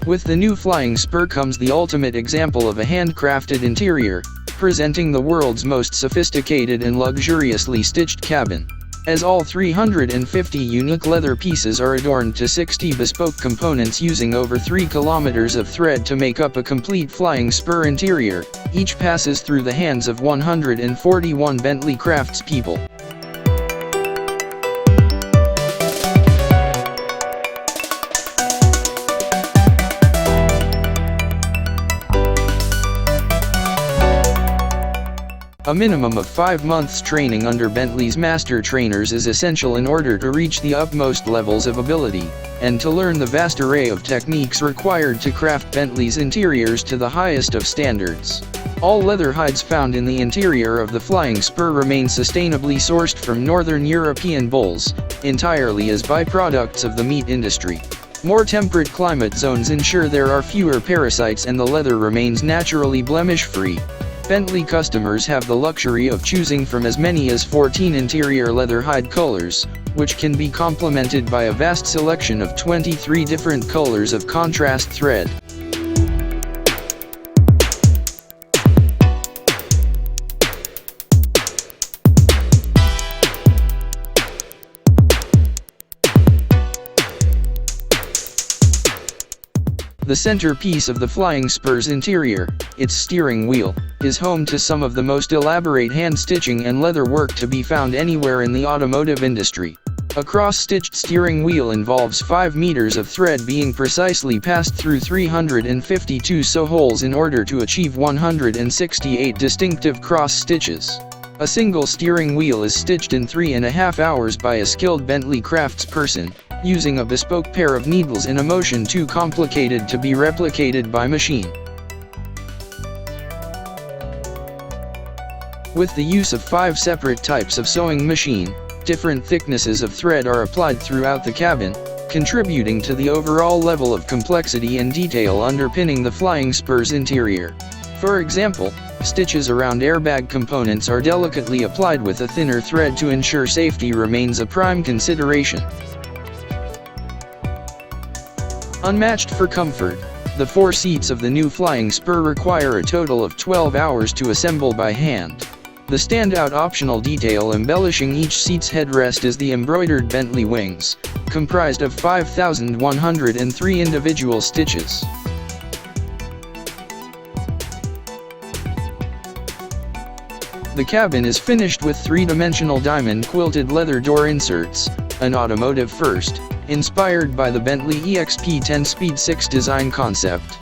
With the new Flying Spur comes the ultimate example of a handcrafted interior, presenting the world's most sophisticated and luxuriously stitched cabin. As all 350 unique leather pieces are adorned to 60 bespoke components using over 3 kilometers of thread to make up a complete Flying Spur interior, each passes through the hands of 141 Bentley craftspeople. A minimum of 5 months training under Bentley's master trainers is essential in order to reach the utmost levels of ability, and to learn the vast array of techniques required to craft Bentley's interiors to the highest of standards. All leather hides found in the interior of the Flying Spur remain sustainably sourced from northern European bulls, entirely as byproducts of the meat industry. More temperate climate zones ensure there are fewer parasites and the leather remains naturally blemish-free. Bentley customers have the luxury of choosing from as many as 14 interior leather hide colors, which can be complemented by a vast selection of 23 different colors of contrast thread. The centerpiece of the Flying Spur's interior, its steering wheel, is home to some of the most elaborate hand-stitching and leather work to be found anywhere in the automotive industry. A cross-stitched steering wheel involves 5 meters of thread being precisely passed through 352 sew holes in order to achieve 168 distinctive cross stitches. A single steering wheel is stitched in 3.5 hours by a skilled Bentley craftsperson, using a bespoke pair of needles in a motion too complicated to be replicated by machine. With the use of 5 separate types of sewing machine, different thicknesses of thread are applied throughout the cabin, contributing to the overall level of complexity and detail underpinning the Flying Spur's interior. For example, stitches around airbag components are delicately applied with a thinner thread to ensure safety remains a prime consideration. Unmatched for comfort, the 4 seats of the new Flying Spur require a total of 12 hours to assemble by hand. The standout optional detail embellishing each seat's headrest is the embroidered Bentley wings, comprised of 5,103 individual stitches. The cabin is finished with 3-dimensional diamond quilted leather door inserts, an automotive first, inspired by the Bentley EXP 10 Speed 6 design concept.